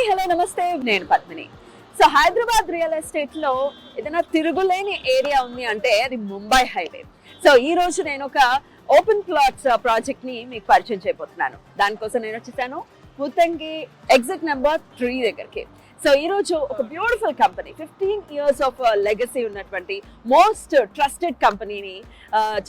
Hi hello నమస్తే, నేను Padmini. So Hyderabad real estate లో ఏదైనా తిరుగులేని ఏరియా ఉంది అంటే అది ముంబై హైవే. సో ఈ రోజు నేను ఒక ఓపెన్ ప్లాట్స్ ప్రాజెక్ట్ ని మీకు పరిచయం చేయబోతున్నాను. దానికోసం నేను వచ్చేసాను ముత్తంగి ఎగ్జిట్ నెంబర్ 3 దగ్గరికి. సో ఈ రోజు ఒక beautiful company, 15 years of legacy ఉన్నటువంటి మోస్ట్ ట్రస్టెడ్ కంపెనీని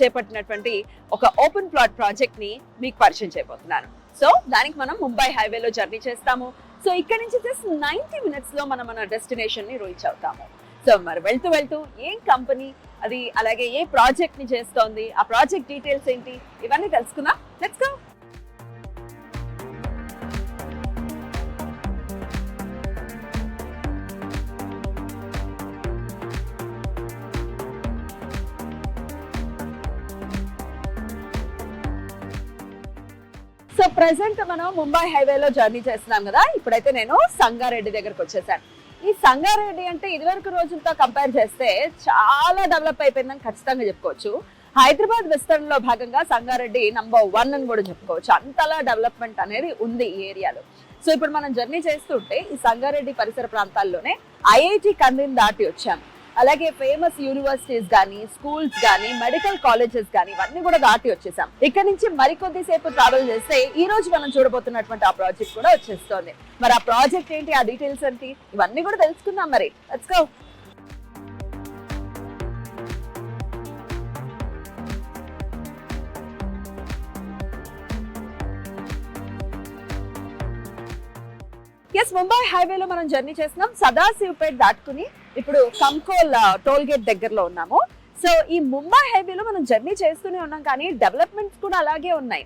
చేపట్టినటువంటి ఒక ఓపెన్ ప్లాట్ ప్రాజెక్ట్ ని మీకు పరిచయం చేయబోతున్నాను. సో దానికి మనం ముంబై హైవేలో జర్నీ చేస్తాము. సో ఇక్కడ నుంచి జస్ట్ 90 minutes లో మనం మన డెస్టినేషన్ ని రీచ్ అవుతాము. సో మరి వెళ్తూ వెళ్తూ ఏం కంపెనీ అది, అలాగే ఏ ప్రాజెక్ట్ ని చేస్తోంది, ఆ ప్రాజెక్ట్ డీటెయిల్స్ ఏంటి, ఇవన్నీ తెలుసుకుందాం. Let's go. సో ప్రెసెంట్ మనం ముంబై హైవేలో జర్నీ చేస్తున్నాం కదా. ఇప్పుడైతే నేను సంగారెడ్డి దగ్గరకు వచ్చేసాను. ఈ సంగారెడ్డి అంటే ఇదివరకు రోజులతో కంపేర్ చేస్తే చాలా డెవలప్ అయిపోయిందని ఖచ్చితంగా చెప్పుకోవచ్చు. హైదరాబాద్ విస్తరణలో భాగంగా సంగారెడ్డి నంబర్ 1 అని కూడా చెప్పుకోవచ్చు. అంతలా డెవలప్మెంట్ అనేది ఉంది ఈ ఏరియాలో. సో ఇప్పుడు మనం జర్నీ చేస్తుంటే ఈ సంగారెడ్డి పరిసర ప్రాంతాల్లోనే ఐఐటి కన్వీన్ దాటి వచ్చాము. అలాగే ఫేమస్ యూనివర్సిటీస్ కానీ, స్కూల్స్ కానీ, మెడికల్ కాలేజెస్ కానీ ఇవన్నీ కూడా దాటి వచ్చేసాం. ఇక్కడ నుంచి మరికొద్దిసేపు ట్రావెల్ చేస్తే ఈ రోజు మనం చూడబోతున్నటువంటి ఆ ప్రాజెక్ట్ కూడా వచ్చేస్తోంది. మరి ఆ ప్రాజెక్ట్ ఏంటి, ఆ డీటెయిల్స్ ఏంటి, ఇవన్నీ కూడా తెలుసుకుందాం. మరి లెట్స్ గో. ముంబై హైవేలో మనం జర్నీ చేస్తున్నాం. సదాశివపేట్ దాటుకుని ఇప్పుడు కంకోల్ టోల్ గేట్ దగ్గరలో ఉన్నాము. సో ఈ ముంబై హైవేలో మనం జర్నీ చేస్తూనే ఉన్నాం, కానీ డెవలప్మెంట్స్ కూడా అలాగే ఉన్నాయి.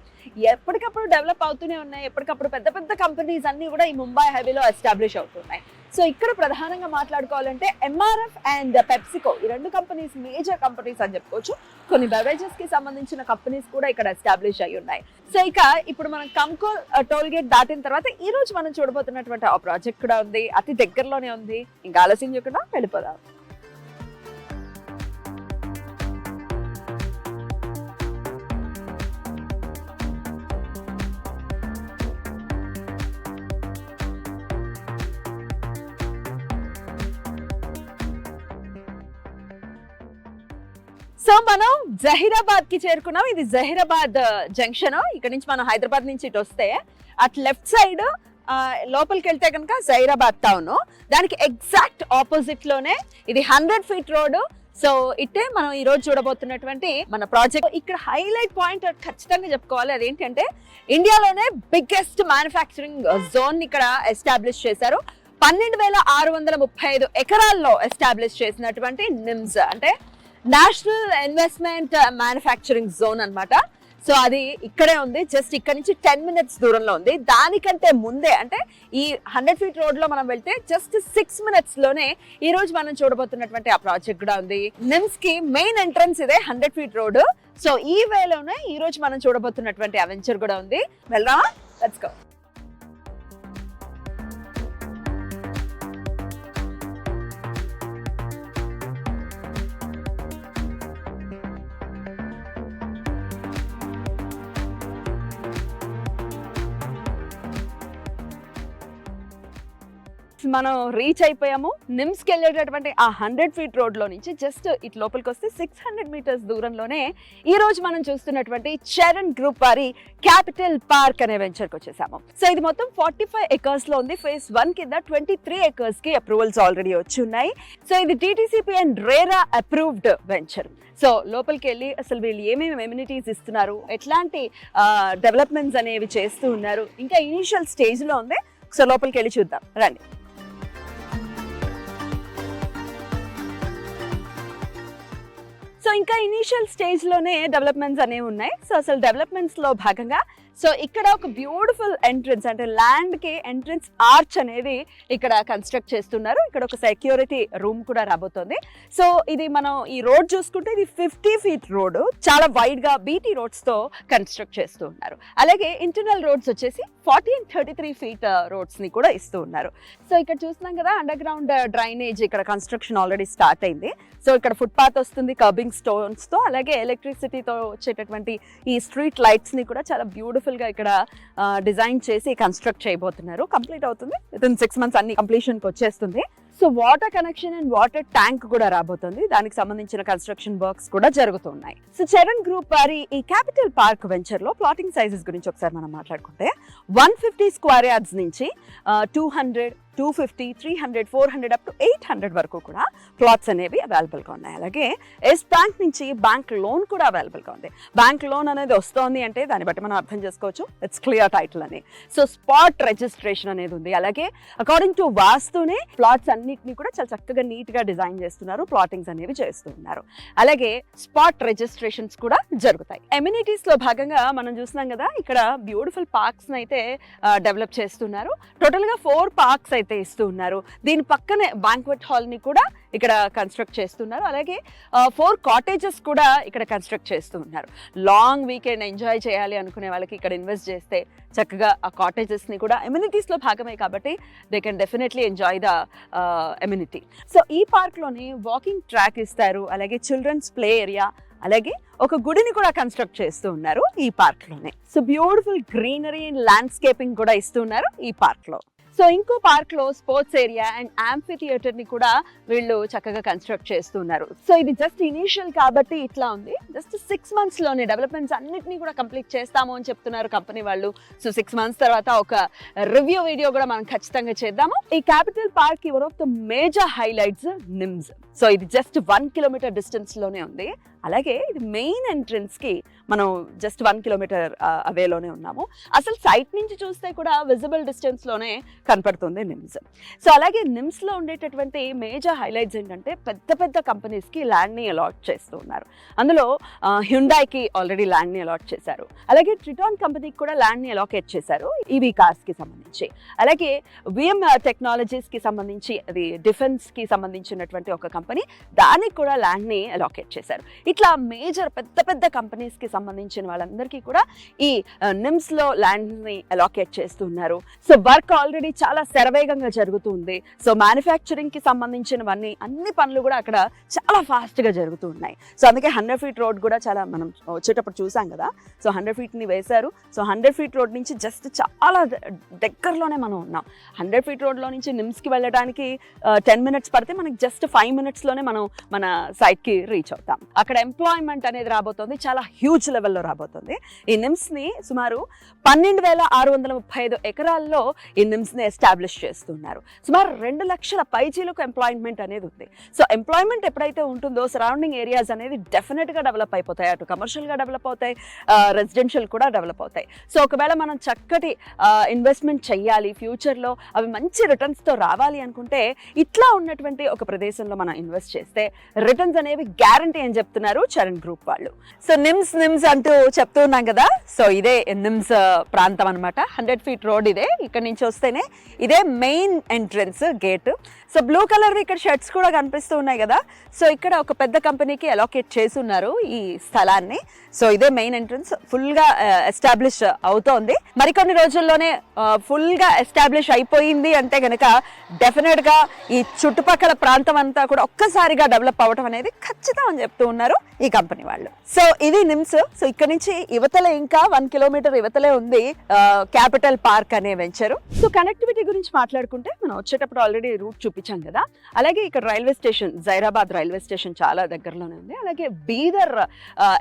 ఎప్పటికప్పుడు డెవలప్ అవుతూనే ఉన్నాయి. ఎప్పటికప్పుడు పెద్ద పెద్ద కంపెనీస్ అన్ని కూడా ఈ ముంబై హైవేలో ఎస్టాబ్లిష్ అవుతున్నాయి. సో ఇక్కడ ప్రధానంగా మాట్లాడుకోవాలంటే ఎంఆర్ఎఫ్ అండ్ పెప్సికో, ఈ 2 కంపెనీస్ మేజర్ కంపెనీస్ అని చెప్పుకోవచ్చు. కొన్ని బెవరేజెస్ కి సంబంధించిన కంపెనీస్ కూడా ఇక్కడ ఎస్టాబ్లిష్ అయి ఉన్నాయి. సో ఇక ఇప్పుడు మనం కంకోల్ టోల్ గేట్ దాటిన తర్వాత ఈ రోజు మనం చూడబోతున్నటువంటి ఆ ప్రాజెక్ట్ కూడా ఉంది, అతి దగ్గరలోనే ఉంది. ఇంకా ఆలస్యం చేయకుండా వెళ్ళిపోదాం. సో మనం జహీరాబాద్ కి చేరుకున్నాం. ఇది జహీరాబాద్ జంక్షన్. ఇక్కడ నుంచి మనం హైదరాబాద్ నుంచి ఇటు వస్తే అటు లెఫ్ట్ సైడ్ లోపలికి వెళ్తే కనుక జహీరాబాద్ టౌన్, దానికి ఎగ్జాక్ట్ ఆపోజిట్ లోనే ఇది 100 feet రోడ్. సో ఇట్టే మనం ఈ రోజు చూడబోతున్నటువంటి మన ప్రాజెక్ట్. ఇక్కడ హైలైట్ పాయింట్ ఖచ్చితంగా చెప్పుకోవాలి, అదేంటంటే ఇండియాలోనే బిగ్గెస్ట్ మ్యానుఫ్యాక్చరింగ్ జోన్ ఇక్కడ ఎస్టాబ్లిష్ చేశారు. 12,635 ఎకరాల్లో ఎస్టాబ్లిష్ చేసినటువంటి నిమ్స్ అంటే నేషనల్ ఇన్వెస్ట్మెంట్ మ్యానుఫ్యాక్చరింగ్ జోన్ అన్నమాట. సో అది ఇక్కడే ఉంది, జస్ట్ ఇక్కడ నుంచి 10 minutes దూరంలో ఉంది. దానికంటే ముందే అంటే ఈ 100 feet రోడ్ లో మనం వెళ్తే జస్ట్ 6 minutes లోనే ఈ రోజు మనం చూడబోతున్నటువంటి ఆ ప్రాజెక్ట్ కూడా ఉంది. నిమ్స్ కి మెయిన్ ఎంట్రన్స్ ఇదే 100 feet రోడ్. సో ఈ వేలోనే ఈ రోజు మనం చూడబోతున్నటువంటి అవెంచర్ కూడా ఉంది. వెళ్దామా? Let's go. మనం రీచ్ అయిపోయాము. నిమ్స్ కి వెళ్ళేటటువంటి ఆ 100 feet రోడ్ లో నుంచి జస్ట్ ఇటు లోపలికి వస్తే 600 meters దూరంలోనే ఈ రోజు మనం చూస్తున్నటువంటి చరణ్ గ్రూప్ వారి క్యాపిటల్ పార్క్ అనే వెంచర్ కి వచ్చేసాము. సో ఇది మొత్తం 45 acres లో ఉంది. phase 1 కింద 23 acres కి అప్రూవల్స్ ఆల్రెడీ వచ్చి ఉన్నాయి. సో ఇది TTCP and RERA approved venture. So లోపలికి వెళ్ళి అసలు వీళ్ళు ఏమేమి ఎమ్యూనిటీస్ ఇస్తున్నారు, ఎట్లాంటి డెవలప్మెంట్స్ అనేవి చేస్తూ ఉన్నారు, ఇంకా ఇనిషియల్ స్టేజ్ లో ఉంది. సో లోపలికి వెళ్ళి చూద్దాం రండి. సో ఇంకా ఇనిషియల్ స్టేజ్ లోనే డెవలప్మెంట్స్ అనేవి ఉన్నాయి. సో అసలు డెవలప్మెంట్స్ లో భాగంగా సో ఇక్కడ ఒక బ్యూటిఫుల్ ఎంట్రన్స్ అంటే ల్యాండ్ కి ఎంట్రన్స్ ఆర్చ్ అనేది ఇక్కడ కన్స్ట్రక్ట్ చేస్తున్నారు. ఇక్కడ ఒక సెక్యూరిటీ రూమ్ కూడా రాబోతోంది. సో ఇది మనం ఈ రోడ్ చూసుకుంటే ఇది 50 feet రోడ్, చాలా వైడ్ గా బీటీ రోడ్స్ తో కన్స్ట్రక్ట్ చేస్తూ ఉన్నారు. అలాగే ఇంటర్నల్ రోడ్స్ వచ్చేసి 40 and 33 feet రోడ్స్ ని కూడా ఇస్తూ ఉన్నారు. సో ఇక్కడ చూస్తున్నాం కదా అండర్ గ్రౌండ్ డ్రైనేజ్ ఇక్కడ కన్స్ట్రక్షన్ ఆల్రెడీ స్టార్ట్ అయింది. సో ఇక్కడ ఫుట్ పాత్ వస్తుంది కర్బింగ్ స్టోన్స్ తో, అలాగే ఎలక్ట్రిసిటీతో వచ్చేటటువంటి ఈ స్ట్రీట్ లైట్స్ ని కూడా చాలా బ్యూటిఫుల్ బ్యూటిఫుల్ గా ఇక్కడ డిజైన్ చేసి కన్స్ట్రక్ట్ చేయబోతున్నారు. కంప్లీట్ అవుతుంది వితిన్ 6 months అన్ని కంప్లీషన్ కి వచ్చేస్తుంది. So water connection and water tank కూడా రాబోతుంది. దానికి సంబంధించిన కన్స్ట్రక్షన్ వర్క్స్ కూడా జరుగుతున్నాయి. సో చరణ్ గ్రూప్ వారి ఈ క్యాపిటల్ పార్క్ వెంచర్ లో ప్లాటింగ్ సైజెస్ గురించి ఒకసారి మనం మాట్లాడుకుంటే 150 square yards నుంచి 200, 250, 300, 400 అప్ టు 800 వరకు కూడా ప్లాట్స్ అనేవి అవైలబుల్ గా ఉన్నాయి. అలాగే ఎస్ బ్యాంక్ నుంచి బ్యాంక్ లోన్ కూడా అవైలబుల్ గా ఉంది. బ్యాంక్ లోన్ అనేది వస్తోంది అంటే దాన్ని బట్టి మనం అర్థం చేసుకోవచ్చు ఇట్స్ క్లియర్ టైటిల్ అని. సో స్పాట్ రిజిస్ట్రేషన్ అనేది ఉంది. అలాగే అకార్డింగ్ టు వాస్తునే ప్లాట్స్ అన్నిటిని కూడా చాలా చక్కగా నీట్ గా డిజైన్ చేస్తున్నారు. ప్లాటింగ్స్ అనేవి చేస్తున్నారు. అలాగే స్పాట్ రిజిస్ట్రేషన్స్ కూడా జరుగుతాయి. ఎమ్యూనిటీస్ లో భాగంగా మనం చూస్తున్నాం కదా, ఇక్కడ బ్యూటిఫుల్ పార్క్స్ అయితే డెవలప్ చేస్తున్నారు. టోటల్ గా 4 పార్క్స్ అయితే ఇస్తూ ఉన్నారు. దీని పక్కనే బ్యాంక్వెట్ హాల్ ని కూడా ఇక్కడ కన్స్ట్రక్ట్ చేస్తున్నారు. అలాగే 4 కాటేజెస్ కూడా ఇక్కడ కన్స్ట్రక్ట్ చేస్తూ ఉన్నారు. లాంగ్ వీకెండ్ ఎంజాయ్ చేయాలి అనుకునే వాళ్ళకి ఇక్కడ ఇన్వెస్ట్ చేస్తే చక్కగా ఆ కాటేజెస్ ని కూడా ఎమ్యూనిటీస్ లో భాగమే కాబట్టి they can definitely enjoy the ఎమ్యూనిటీ. So ఈ పార్క్ లోని వాకింగ్ ట్రాక్ ఇస్తారు. అలాగే చిల్డ్రన్స్ ప్లే ఏరియా, అలాగే ఒక గుడిని కూడా కన్స్ట్రక్ట్ చేస్తూ ఉన్నారు ఈ పార్క్ లోనే. So beautiful greenery and landscaping కూడా ఇస్తూ ఉన్నారు ఈ పార్క్ లో. సో ఇంకో పార్క్ లో sports area and amphi theatre ని కూడా వీళ్ళు చక్కగా కన్స్ట్రక్ట్ చేస్తున్నారు. సో ఇది జస్ట్ ఇనీషియల్ కాబట్టి ఇట్లా ఉంది. జస్ట్ 6 months లోనే డెవలప్మెంట్స్ అన్నిటినీ కూడా కంప్లీట్ చేస్తాము అని చెప్తున్నారు కంపెనీ వాళ్ళు. సో 6 months తర్వాత ఒక రివ్యూ వీడియో కూడా మనం ఖచ్చితంగా చేద్దాము. ఈ capital park one of the major highlights NIMS. So ఇది జస్ట్ 1 kilometer డిస్టెన్స్ లోనే ఉంది. అలాగే ఇది మెయిన్ ఎంట్రన్స్ కి మనం జస్ట్ 1 kilometer అవేలోనే ఉన్నాము. అసలు సైట్ నుంచి చూస్తే కూడా విజిబుల్ డిస్టెన్స్ లోనే కనపడుతుంది నిమ్స్. సో అలాగే నిమ్స్ లో ఉండేటటువంటి మేజర్ హైలైట్స్ ఏంటంటే పెద్ద పెద్ద కంపెనీస్ కి ల్యాండ్ ని అలాట్ చేస్తూ ఉన్నారు. అందులో హ్యుండాయ్కి ఆల్రెడీ ల్యాండ్ ని అలాట్ చేశారు. అలాగే ట్రిటాన్ కంపెనీకి కూడా ల్యాండ్ ని అలాకేట్ చేశారు ఈవీ కార్స్ కి సంబంధించి. అలాగే విఎం టెక్నాలజీస్ కి సంబంధించి అది డిఫెన్స్ కి సంబంధించినటువంటి ఒక కంపెనీ, దానికి కూడా ల్యాండ్ ని అలాకేట్ చేశారు. ఇట్లా మేజర్ పెద్ద పెద్ద కంపెనీస్ కి సంబంధించిన వాళ్ళందరికీ కూడా ఈ నిమ్స్ లో ల్యాండ్ ని అలాకేట్ చేస్తున్నారు. సో వర్క్ ఆల్రెడీ చాలా శరవేగంగా జరుగుతుంది. సో మ్యానుఫ్యాక్చరింగ్ కి సంబంధించినవన్నీ అన్ని పనులు కూడా అక్కడ చాలా ఫాస్ట్ గా జరుగుతూ ఉన్నాయి. సో అందుకే 100 feet రోడ్ కూడా చాలా మనం వచ్చేటప్పుడు చూసాం కదా. సో 100 feet ని వేశారు. సో 100 feet రోడ్ నుంచి జస్ట్ చాలా దగ్గరలోనే మనం ఉన్నాం. 100 feet రోడ్ లో నుంచి నిమ్స్ కి వెళ్ళడానికి 10 minutes పడితే మనకి జస్ట్ 5 minutes లోనే మనం మన సైట్ కి రీచ్ అవుతాం. అక్కడ ఎంప్లాయ్మెంట్ అనేది రాబోతుంది, చాలా హ్యూజ్ లెవెల్లో రాబోతుంది. ఈ నిమ్స్ ని సుమారు 12,635 ఎకరాల్లో ఈ నిమ్స్ ని ఎస్టాబ్లిష్ చేస్తున్నారు. సుమారు 2 లక్షల పైచీలకు ఎంప్లాయ్మెంట్ అనేది ఉంది. సో ఎంప్లాయ్మెంట్ ఎప్పుడైతే ఉంటుందో సరౌండింగ్ ఏరియాస్ అనేది డెఫినెట్ గా డెవలప్ అయిపోతాయి. అటు కమర్షియల్ గా డెవలప్ అవుతాయి, రెసిడెన్షియల్ కూడా డెవలప్ అవుతాయి. సో ఒకవేళ మనం చక్కటి ఇన్వెస్ట్మెంట్ చెయ్యాలి, ఫ్యూచర్ లో అవి మంచి రిటర్న్స్ తో రావాలి అనుకుంటే ఇట్లా ఉన్నటువంటి ఒక ప్రదేశంలో మనం ఇన్వెస్ట్ చేస్తే రిటర్న్స్ అనేవి గ్యారంటీ అని చెప్తున్నారు చరణ్ గ్రూప్ వాళ్ళు. సో నిమ్స్ అంటూ చెప్తూ ఉన్నాం కదా. సో ఇదే నిమ్స్ ప్రాంతం అనమాట. 100 feet రోడ్ ఇదే. ఇక్కడ నుంచి వస్తేనే ఇదే main entrance gate. So blue colour ఇక్కడ షర్ట్స్ కూడా కనిపిస్తూ ఉన్నాయి కదా. సో ఇక్కడ ఒక పెద్ద కంపెనీకి అలాకేట్ చేసి ఉన్నారు ఈ స్థలాన్ని. సో ఇదే మెయిన్ ఎంట్రన్స్. ఫుల్ గా ఎస్టాబ్లిష్ అవుతోంది. మరికొన్ని రోజుల్లోనే ఫుల్ గా ఎస్టాబ్లిష్ అయిపోయింది అంటే గనక డెఫినెట్ గా ఈ చుట్టుపక్కల ప్రాంతం అంతా కూడా ఒక్కసారిగా డెవలప్ అవడం అనేది ఖచ్చితం అని చెప్తూ ఉన్నారు ఈ కంపెనీ వాళ్ళు. సో ఇది నిమ్స్. సో ఇక్కడ నుంచి యువతలే ఇంకా 1 kilometer యువతలే ఉంది క్యాపిటల్ పార్క్ అనే వెంచరు. సో కనెక్టివిటీ గురించి మాట్లాడుకుంటే మనం వచ్చేటప్పుడు ఆల్రెడీ రూట్ చూపించాం కదా. అలాగే ఇక్కడ railway station, Zaheerabad railway station చాలా దగ్గరలోనే ఉంది. అలాగే బీదర్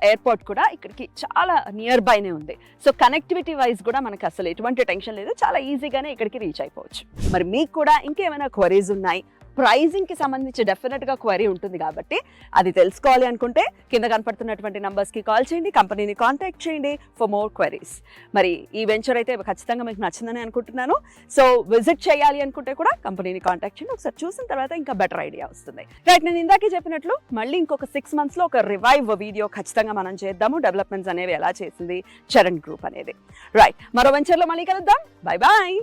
ఎయిర్పోర్ట్ కూడా ఇక్కడికి చాలా నియర్ బైనే ఉంది. సో కనెక్టివిటీ వైజ్ కూడా మనకి అసలు ఎటువంటి టెన్షన్ లేదు, చాలా ఈజీగానే ఇక్కడికి రీచ్ అయిపోవచ్చు. మరి మీకు కూడా ఇంకేమైనా క్వరీస్ ఉన్నాయి, ప్రైజింగ్ కి సంబంధించి డెఫినెట్ గా క్వరీ ఉంటుంది కాబట్టి అది తెలుసుకోవాలి అనుకుంటే కింద కనపడుతున్నటువంటి నంబర్స్ కి కాల్ చేయండి, కంపెనీని కాంటాక్ట్ చేయండి ఫర్ మోర్ క్వరీస్. మరి ఈ వెంచర్ అయితే ఖచ్చితంగా మీకు నచ్చిందని అనుకుంటున్నాను. సో విజిట్ చేయాలి అనుకుంటే కూడా కంపెనీని కాంటాక్ట్ చేయండి. ఒకసారి చూసిన తర్వాత ఇంకా బెటర్ ఐడియా వస్తుంది. రైట్, నేను ఇందాకే చెప్పినట్లు మళ్ళీ ఇంకొక 6 months లో ఒక రివైవ్ వీడియో ఖచ్చితంగా మనం చేద్దాము. డెవలప్మెంట్స్ అనేవి ఎలా చేసింది చరణ్ గ్రూప్ అనేది. రైట్, మరో వెంచర్ లో మళ్ళీ కలుద్దాం. Bye bye.